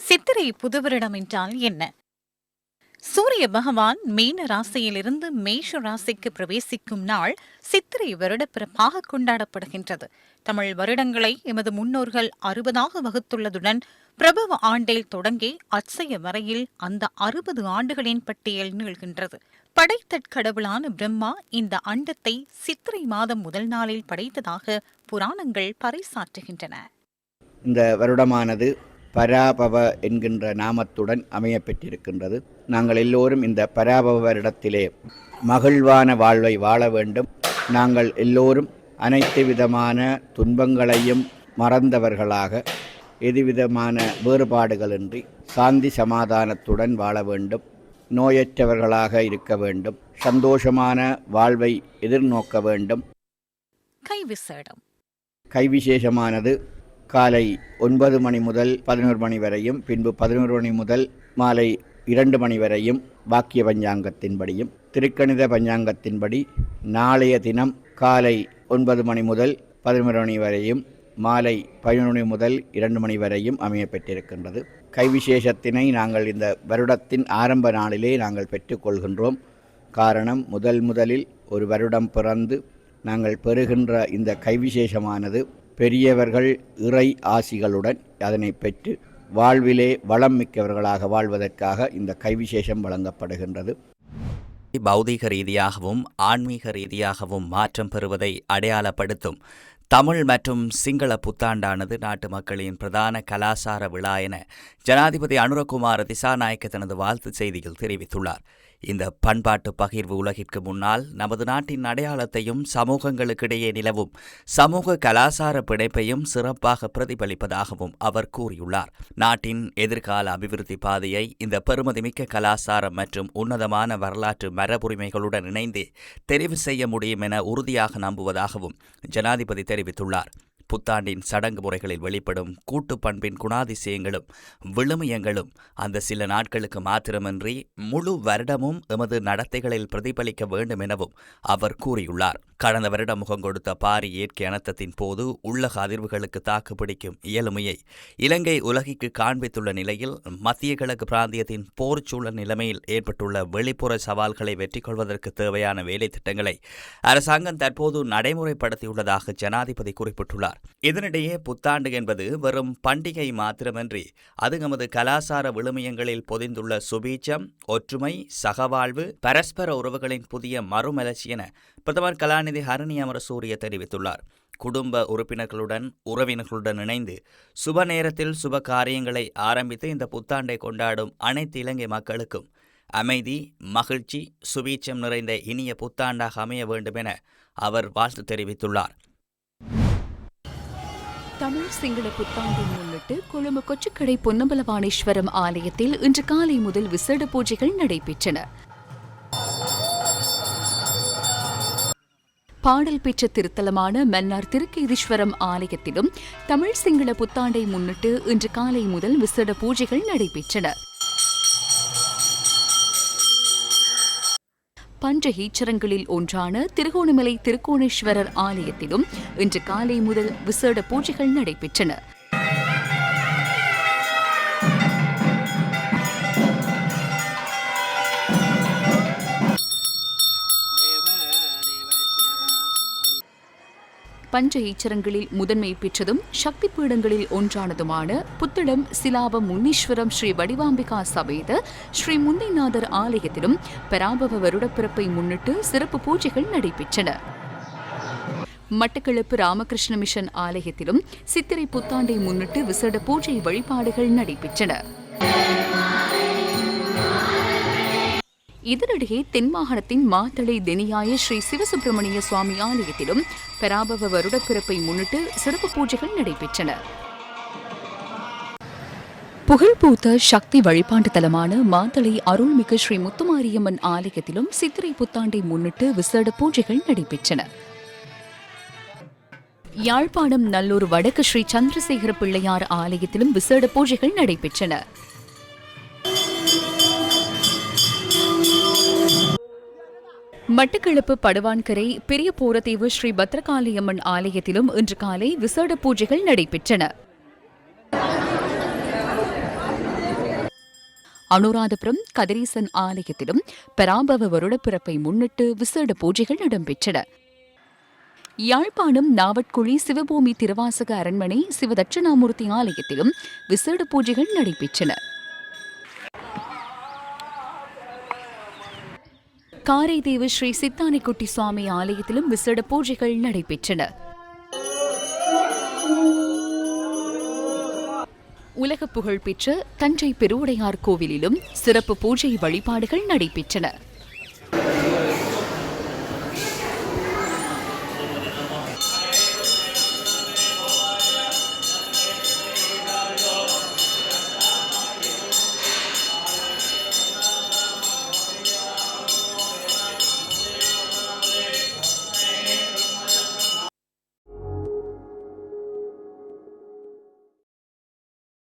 சித்திரை புதுவருடம் என்றால் என்ன? சூரிய பகவான் மீன ராசியிலிருந்து மேஷ ராசிக்கு பிரவேசிக்கும் நாள் சித்திரை வருடப்பிறப்பாக கொண்டாடப்படுகின்றது. தமிழ் வருடங்களை எமது முன்னோர்கள் 60ஆக வகுத்துள்ளதுடன் பிரபவ ஆண்டில் தொடங்கி அட்சய வரையில் அந்த 60 ஆண்டுகளின் பட்டியல் நீள்கின்றது. படைத்தற்கடவுளான பிரம்மா இந்த அண்டத்தை சித்திரை மாதம் முதல் நாளில் படைத்ததாக புராணங்கள் பறைசாற்றுகின்றன. இந்த வருடமானது பராபவ என்கின்ற நாமத்துடன் அமையப்பெற்றிருக்கின்றது. நாங்கள் எல்லோரும் இந்த பராபவ வருடத்திலே மகிழ்வான வாழ்வை வாழ வேண்டும். நாங்கள் எல்லோரும் அனைத்து விதமான துன்பங்களையும் மறந்தவர்களாக, எதுவிதமான வேறுபாடுகளின்றி சாந்தி சமாதானத்துடன் வாழ வேண்டும். நோயற்றவர்களாக இருக்க வேண்டும். சந்தோஷமான வாழ்வை எதிர்நோக்க வேண்டும். கைவிசேடம் கைவிசேஷமானது காலை 9 மணி முதல் 11 மணி வரையும், பின்பு 11 மணி முதல் மாலை 2 மணி வரையும் வாக்கிய பஞ்சாங்கத்தின்படியும், திருக்கணித பஞ்சாங்கத்தின்படி நாளைய தினம் காலை 9 மணி முதல் 11 மணி வரையும், மாலை 11 மணி முதல் 2 மணி வரையும் அமையப்பெற்றிருக்கின்றது. கைவிசேஷத்தினை நாங்கள் இந்த வருடத்தின் ஆரம்ப நாளிலே நாங்கள் பெற்றுக்கொள்கின்றோம். காரணம், முதலில் ஒரு வருடம் பிறந்து நாங்கள் பெறுகின்ற இந்த கைவிசேஷமானது பெரியவர்கள் இறை ஆசிகளுடன் அதனை பெற்று வாழ்விலே வளம் மிக்கவர்களாக வாழ்வதற்காக இந்த கைவிசேஷம் வழங்கப்படுகின்றது. பௌதீக ரீதியாகவும் ஆன்மீக ரீதியாகவும் மாற்றம் பெறுவதை அடையாளப்படுத்தும் தமிழ் மற்றும் சிங்கள புத்தாண்டானது நாட்டு மக்களின் பிரதான கலாசார விழா என ஜனாதிபதி அனுரகுமார திசாநாயக்க தனது வாழ்த்துச் செய்தியில் தெரிவித்துள்ளார். இந்த பண்பாட்டு பகிர்வு உலகிற்கு முன்னால் நமது நாட்டின் அடையாளத்தையும் சமூகங்களுக்கிடையே நிலவும் சமூக கலாசார பிணைப்பையும் சிறப்பாக பிரதிபலிப்பதாகவும் அவர் கூறியுள்ளார். நாட்டின் எதிர்கால அபிவிருத்தி பாதையை இந்த பெருமதிமிக்க கலாசாரம் மற்றும் உன்னதமான வரலாற்று மரபுரிமைகளுடன் இணைந்து தெரிவு செய்ய முடியும் என உறுதியாக நம்புவதாகவும் ஜனாதிபதி தெரிவித்துள்ளார். புத்தாண்டின் சடங்கு முறைகளில் வெளிப்படும் கூட்டு பண்பின் குணாதிசயங்களும் விழுமியங்களும் அந்த சில நாட்களுக்கு மாத்திரமின்றி முழு வருடமும் எமது நடத்தைகளில் பிரதிபலிக்க வேண்டும் எனவும் அவர் கூறியுள்ளார். கடந்த வருடம் முகம் கொடுத்த பாரி இயற்கை அனர்த்தத்தின் போது உள்ளக அதிர்வுகளுக்கு தாக்குப்பிடிக்கும் இயலுமையை இலங்கை உலகிற்கு காண்பித்துள்ள நிலையில் மத்திய கிழக்கு பிராந்தியத்தின் போர் சூழல் நிலைமையில் ஏற்பட்டுள்ள வெளிப்புற சவால்களை வெற்றி கொள்வதற்கு தேவையான வேலை திட்டங்களை அரசாங்கம் தற்போது நடைமுறைப்படுத்தியுள்ளதாக ஜனாதிபதி குறிப்பிட்டுள்ளார். இதனிடையே புத்தாண்டு என்பது வெறும் பண்டிகை மாத்திரமன்றி அது நமது கலாசார விழுமியங்களில் பொதிந்துள்ள சுபீட்சம், ஒற்றுமை, சகவாழ்வு, பரஸ்பர உறவுகளின் புதிய மறுமலர்ச்சி என பிரதமர் கலாநிதி ஹரணி அமரசூரிய தெரிவித்துள்ளார். குடும்ப உறவினர்களுடன் இணைந்து சுப நேரத்தில் சுப காரியங்களை ஆரம்பித்து இந்த புத்தாண்டை கொண்டாடும் அனைத்து இலங்கை மக்களுக்கும் அமைதி, மகிழ்ச்சி, சுபீட்சம் நிறைந்த இனிய புத்தாண்டாக அமைய வேண்டும் என அவர் வாழ்த்து தெரிவித்துள்ளார். தமிழ் சிங்கள புத்தாண்டை முன்னிட்டு கொழும்பு கொச்சிக்கடை பொன்னம்பலவாணேஸ்வரம் ஆலயத்தில் இன்று காலை முதல் விசேட பூஜைகள் நடைபெற்றன. பாடல் பெற்ற திருத்தலமான மன்னார் திருக்கேதீஸ்வரம் ஆலயத்திலும் தமிழ் சிங்கள புத்தாண்டை முன்னிட்டு இன்று காலை முதல் விசேட பூஜைகள் நடைபெற்றன. பஞ்ச ஈச்சரங்களில் ஒன்றான திருகோணமலை திருக்கோணேஸ்வரர் ஆலயத்திலும் இன்று காலை முதல் விசேட பூஜைகள் நடைபெற்றன. பஞ்ச ஈச்சரங்களில் முதன்மை பெற்றதும் சக்தி பீடங்களில் ஒன்றானதுமான புத்தளம் சிலாபம் முன்னீஸ்வரம் ஸ்ரீ வடிவாம்பிகா சமேத ஸ்ரீ முந்தைநாதர் ஆலயத்திலும் பராபவ வருடப்பிறப்பை முன்னிட்டு சிறப்பு பூஜைகள் நடைபெற்றன. மட்டக்களப்பு ராமகிருஷ்ண மிஷன் ஆலயத்திலும் சித்திரை புத்தாண்டை முன்னிட்டு விசேட பூஜை வழிபாடுகள் நடைபெற்றன. இதனிடையே தென்மாகாணத்தின் மாத்தளை தெனியாய ஸ்ரீ சிவசுப்பிரமணிய சுவாமி ஆலயத்திலும் பராபவ வருடப்பிறப்பை முன்னிட்டு சிறப்பு பூஜைகள் நடைபெற்றன. புகழ்பூத்த சக்தி வழிபாட்டு தலமான மாத்தளை அருள்மிகு ஸ்ரீ முத்துமாரியம்மன் ஆலயத்திலும் சித்திரை புத்தாண்டை முன்னிட்டு விசேட பூஜைகள் நடைபெற்றன. யாழ்ப்பாணம் நல்லூர் வடக்கு ஸ்ரீ சந்திரசேகர பிள்ளையார் ஆலயத்திலும் விசேட பூஜைகள் நடைபெற்றன. மட்டக்களப்பு படுவான்கரை பெரிய போரதீவு ஸ்ரீ பத்ரகாளியம்மன் ஆலயத்திலும் இன்று காலை விசேட பூஜைகள் நடைபெற்றன. அனுராதபுரம் கதிரீசன் ஆலயத்திலும் பராபவ வருடப்பிறப்பை முன்னிட்டு விசேட பூஜைகள் இடம்பெற்றன. யாழ்ப்பாணம் நாவட்குழி சிவபூமி திருவாசக அரண்மனை சிவதட்சிணாமூர்த்தி ஆலயத்திலும் விசேட பூஜைகள் நடைபெற்றன. காரைதீவு ஸ்ரீ சித்தானிக்குட்டி சுவாமி ஆலயத்திலும் விசேட பூஜைகள் நடைபெற்றன. உலக புகழ்பெற்ற தஞ்சை பெருவுடையார் கோவிலிலும் சிறப்பு பூஜை வழிபாடுகள் நடைபெற்றன.